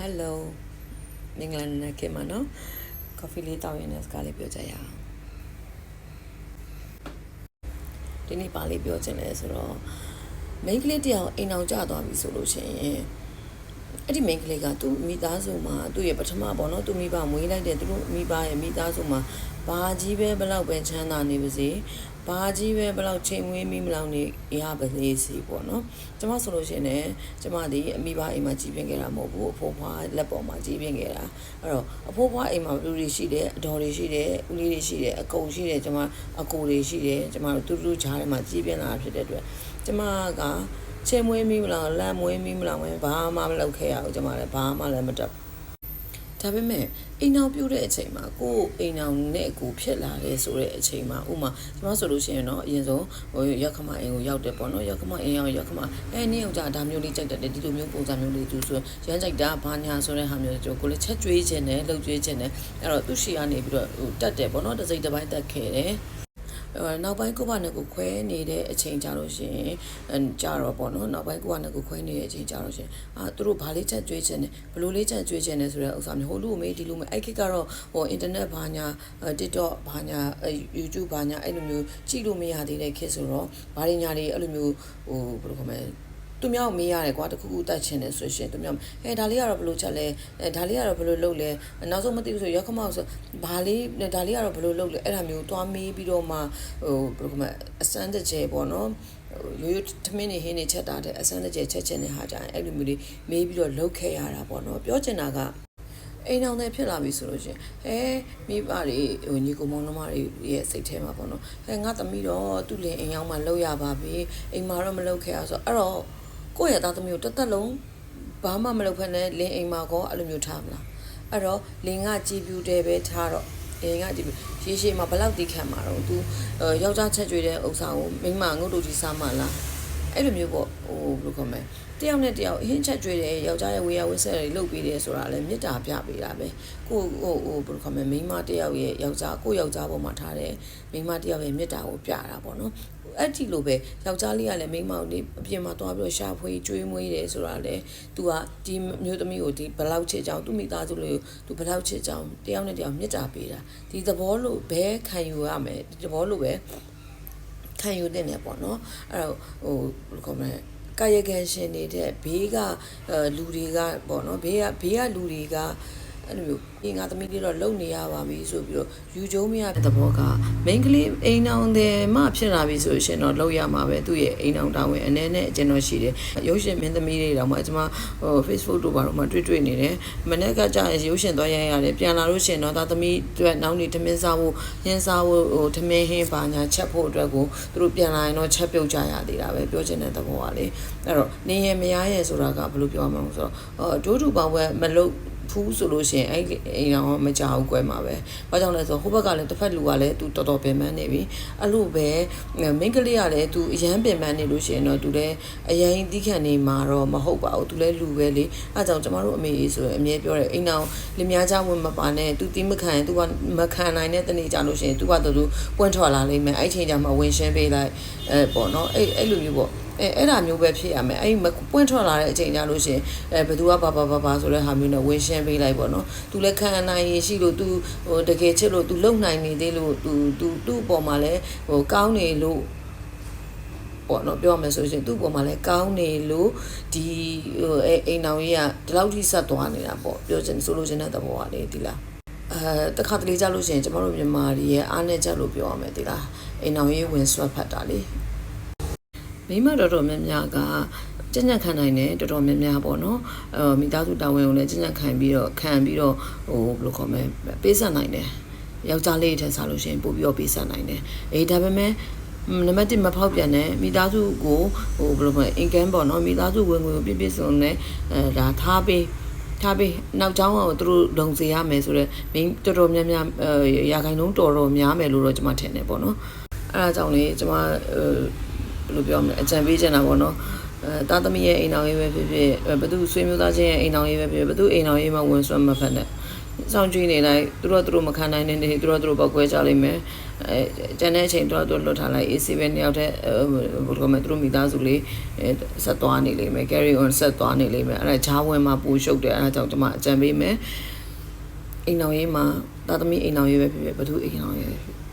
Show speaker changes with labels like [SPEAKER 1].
[SPEAKER 1] Hello မင်္ဂလာနေ့ခင်မနော် coffee လေးတောက်ရင်းနဲ့စကားလေးပြောကြရအောင်ဒီနေ့ပါလေးပြောချင်လဲဆိုတော့ main ကလေးတယောက်အိမ်အောင်ကျသွားပြီဆိုလို့ရှိရင်အဲ့ဒီ main ကလေးကသူ့မိသားစုမှာသူ့ရဲ့ပထမပေါ့နော်သူ့မိဘမွေးလိုက်တဲ့သူတို့မိဘရဲ့မိသားစုမှာဘာကြီးပဲဘလောက်ပဲချမ်းသာနေပါစေဘာကြီးပဲဘလောက်ချိန်မွေးမိမလောက်နေရပါလေစီပေါ့နော်ကျမဆိုလို့ရှိရင်လည်းကျမဒီအမိဘအိမ်မှာကြီးပြင်းခဲ့တာမဟုတ်ဘူးအဖိုးဖွားလက်ပေါ်မှာကြီးပြင်းခဲ့တာအဲ့တော့အဖိုးဖွားအိမ်မှာလူတွေရှိတယ်အတော်တွေရှိတယ်ဦးလေးတွေရှိတယ်အကုံရှိတယ်ကျမအကိုတွေရှိတယ်ကျမတို့တူတူကြားထဲမှာကြီးပြင်းလာဖြစ်တဲ့အတွက်ကျမကချိန်မွေးမိမလောက်လက်မွေးမိမလောက်ဘာမှမလုပ်ခဲ့ရဘူးကျမလည်းဘာမှလည်းမတတ်ဒါပေမဲ့အိမ်အောင်ပြုတ်တဲ့အချိန်မှာကိုယ်အိမ်အောင်နဲ့ကိုဖြစ်လာတယ်ဆိုတဲ့အချိန်မှာဥမာကျွန်တော်ဆိုလို့ရှိရင်တော့အရင်ဆုံးရောက်ခမအိမ်ကိုရောက်တယ်ပေါ့နော်ရောက်ခမအိမ်ရောက်ရောက်ခမနေ့အောင်ကြဒါမျိုးလေးကြိုက်တယ်ဒီလိုမျိုးပုံစံမျိုးလေးသူဆိုရမ်းကြိုက်တာဘာညာဆိုတဲ့ဟာမျိုးကျွန်တော်ကိုလည်းချက်ကျွေးခြင်းနဲ့လှုပ်ကျွေးခြင်းနဲ့အဲ့တော့သူ့ရှီကနေပြီးတော့တက်တယ်ပေါ့နော်တစ်စိတ်တစ်ပိုင်းတက်ခဲ့တယ်နောက်ပိုင်းကိုဘာနဲ့ကိုခွဲနေတဲ့အချိန်ကြလို့ရှိရင်ကြတော့ပေါ့နော်နောက်ပိုင်းကိုဘာနဲ့ကိုခွဲနေတဲ့အချိန်ကြလို့ရှိရင်သူတို့ဘာလေးချက်ကျွေးခြင်းနဲ့ဘလို့လေးချက်ကျွေးခြင်းနဲ့ဆိုတဲ့ဥစ္စာမျိုးဟိုလူမေးဒီလူမေးအဲ့ခေတ်ကတော့အင်တာနက်ဘာညာ TikTok ဘာညာ YouTube ဘာညာအဲ့လိုမျိုးကြည့်လို့မရသေးတဲ့ခေတ်ဆိုတော့ဘာတွေညာတွေအဲ့လိုမျိုးဘယ်လိုခေါ်မလဲသူများမေးရတယ်ကွာတခုခုတက်ချင်တယ်ဆိုရှင်သူများဒါလေးကတော့ဘလို့ချက်လဲဒါလေးကတော့ဘလို့လုပ်လဲနောက်ဆုံးမသိဘူးဆိုရောက်ခမောက်ဆိုဘာလေးဒါလေးကတော့ဘလို့လုပ်လဲအဲ့ဒါမျိုးသွားမေးပြီးတော့မှဘယ်လိုခေါ်မလဲအစမ်းတကျဲပေါ့နော်ရိုးရိုးထမင်းနေဟင်းနေချက်တာတဲ့အစမ်းတကျဲချက်ချင်တဲ့ဟာကြရင်အဲ့လိုမျိုးလေးမေးပြီးတော့လုပ်ခဲ့ရတာပေါ့နော်ပြောချင်တာကအိမ်အောင်တွေဖြစ်လာပြီဆိုလို့ရှင်မိဘတွေညီကိုမောင်နှမတွေရဲ့စိတ်ထဲမှာပေါ့နော်ငါသမီးတော့သူ့လင်အိမ်အောင်မှလုပ်ရပါပြီအိမ်မှာတော့မလုပ်ခဲ့ရဆိုအဲ့တော့ကိုယ့်ရဲ့သားသမီးကိုတသက်လုံးဘာမှမလုပ်ဖက်နဲ့လင်းအိမ်မှာကောအဲ့လိုမျိုးထားမလားအဲ့တော့လင်းကကြည်ပြူတယ်ပဲထားတော့လင်းကကြည်ပြူရှေးမှာဘလောက်တိခံမှာတော့ तू ယောက်ျားချက်ကြွေတဲ့ဥစ္စာကိုမိန်းမငုတ်တူကြီးစားမှလားအဲ့လိုမျိုးပေါ့ဘယ်လိုခေါ်မလဲတယောက်နဲ့တယောက်အဟင်းချက်ကြွေတယ်ယောက်ျားရဲ့ဝေယဝိဆက်တွေလုပ်ပေးတယ်ဆိုတာလည်းမေတ္တာပြပေးတာပဲကိုဘယ်လိုခေါ်မလဲမိန်းမတယောက်ရဲ့ယောက်ျားကိုယောက်ျားပေါ်မှာထားတယ်မိန်းမတယောက်ရဲ့မေတ္တာကိုပြတာပေါ့နော်အဲ့ဒီလိုပဲယောက်ျားလေးကလည်းမိန်းမကိုဒီအပြင်မှာသွားပြီးတော့ရှာဖွေကျွေးမွေးတယ်ဆိုတာလေ तू ကဒီမျိုးသမီးကိုဒီဘလောက်ချစ်ကြောင်သူ့မိသားစုလေးကို तू ဘလောက်ချစ်ကြောင်တယောက်နဲ့တယောက်မေတ္တာပေးတာဒီသဘောလို့ဘဲခံယူရမယ်ဒီသဘောလို့ပဲခံယူတဲ့နေပေါ့နော်အဲ့တော့ဘယ်လိုခေါ်မလဲကာယကံရှင်နေတဲ့ဘေးကလူတွေကပေါ့နော်ဘေးကလူတွေကအဲ့လိုမျိုးငါသမီးလေးတော့လုံနေရပါပြီဆိုပြီးတော့ယူကျုံးမရတဲ့သဘောကမိန်းကလေးအိမ်အောင်တယ်မှဖြစ်လာပြီဆိုရှင်တော့လုံရမှာပဲသူ့ရဲ့အိမ်အောင်တာဝန်အနေနဲ့အကျဉ်းတော့ရှိတယ်ရုပ်ရှင်မင်းသမီးတွေတော့မှကျွန်မFacebook တို့ဘာလို့မှတွေ့နေတယ်မနေ့ကကြာရုပ်ရှင်သွားရရတယ်ပြန်လာလို့ရှင်တော့သားသမီးတွေနောက်နေထမင်းစားဖို့ရင်းစားဖို့ထမင်းဟင်းပါညာချက်ဖို့အတွက်ကိုသူတို့ပြန်လာရင်တော့ချက်ပြုတ်ကြရသေးတာပဲပြောချင်တဲ့သဘောကလေအဲ့တော့နေရမရရဲ့ဆိုတာကဘယ်လိုပြောမှာလဲဆိုတော့ဒိုးတူပေါင်းဝဲမလို့ဖူးဆိုလို့ရှိရင်အဲ့အိမ်အောင်မကြောက်ကွယ်မှာပဲ။ဘာကြောင့်လဲဆိုတော့ဟိုဘက်ကလည်းတစ်ဖက်လူကလည်းသူတော်တော်ပင်ပန်းနေပြီ။အဲ့လိုပဲမိန်းကလေးကလည်းသူအရန်ပင်ပန်းနေလို့ရှိရင်တော့သူလည်းအရင်တီးခန့်နေမှာတော့မဟုတ်ပါဘူး။သူလည်းလူပဲလေ။အဲ့ကြောင့်ကျမတို့အမေကြီးဆိုရင်အမြဲပြောတယ်အိမ်အောင်လင်မယားเจ้าဝင်မပါနဲ့သူတီးမခံရင်သူကမခံနိုင်တဲ့တနေ့ကြလို့ရှိရင်သူကသူပွင့်ထွက်လာလိမ့်မယ်။အဲ့ချိန်ကျမှဝင်ရှင်းပေးလိုက်ပေါ့နော်။အဲ့လိုမျိုးပေါ့အဲ့ဒါမျိုးပဲဖြစ်ရမယ်အဲ့ပွင့်ထွက်လာတဲ့အချိန်ကြလို့ရှင်ဘသူကဘာဆိုတဲ့ဟာမျိုးနဲ့ဝင်ရှင်းပေးလိုက်ပေါ့နော်သူလည်းခံနိုင်ရရှိလို့သူတကယ်ချစ်လို့သူလုံနိုင်နေသေးလို့သူ့အပေါ်မှာလည်းကောင်းနေလို့ပေါ့နော်ပြောမယ်ဆိုရင်သူ့ပေါ်မှာလည်းကောင်းနေလို့ဒီအိမ်တော်ကြီးကဒီလောက်ထိဆက်သွားနေတာပေါ့ပြောချင်ဆိုလို့ချင်တဲ့သဘောကလေဒီလားတခါတလေကြလို့ရှိရင်ကျမတို့မြန်မာတွေရဲ့အားနဲ့ကြလို့ပြောရမယ်ဒီလားအိမ်တော်ကြီးဝင်ဆွတ်ဖတ်တာလေမိမတော်တော်များများကကြံ့ကြံ့ခံနိုင်တယ်တော်တော်များများပေါ့နော်မိသားစုတာဝန်ကိုလည်းကြံ့ကြံ့ခံပြီးတော့ဘယ်လိုခေါ်မလဲပေးဆက်နိုင်တယ်ယောက်ျားလေးထက်စားလို့ရှိရင်ပို့ပြီးတော့ပေးဆက်နိုင်တယ်ဒါပေမဲ့နံပါတ်1မဖောက်ပြန်တဲ့မိသားစုကိုဘယ်လိုမလဲအင်ကန်ပေါ့နော်မိသားစုဝင်ငွေကိုပြည့်စုံနဲ့ဒါထားပေးနောက်ကျောင်းကသူတို့လုံစေရမယ်ဆိုတော့မင်းတော်တော်များများရာခိုင်နှုန်းတော်တော်များမယ်လို့တော့ကျွန်မထင်တယ်ပေါ့နော်အဲ့ဒါကြောင့်လေကျွန်မဘယ်လိုပြောမလဲအကြံပေးချင်တာပေါ့နော်သားသမီးရဲ့အိမ်တော်ရေးပဲဖြစ်ဖြစ်ဘသူဆွေမျိုးသားချင်းရဲ့အိမ်တော်ရေးပဲဖြစ်ဖြစ်ဘသူအိမ်တော်ရေးမှာဝင်ဆွတ်မဖက်နဲ့ စောင့်ကြည့်နေလိုက်သူတို့မခံနိုင်တဲ့နေသူတို့ပောက်ကွဲကြလိမ့်မယ်ကျန်တဲ့အချိန်သူတို့လွတ်ထားလိုက် AC ပဲနှစ်ယောက်တည်းဘုရားမဲ့သူတို့မိသားစုလေးဆက်သွားနေလိမ့်မယ် carry on ဆက်သွားနေလိမ့်မယ်အဲ့ဒါဂျားဝင်မှာပူရှုပ်တယ်အဲ့ဒါကြောင့်ကျွန်မအကြံပေးမယ်အိမ်အောင်ရေးမှာသာသမီအိမ်အောင်ရေးပဲဖြစ်ဖြစ်ဘသူအိမ်အောင်ရေးပဲဖြစ်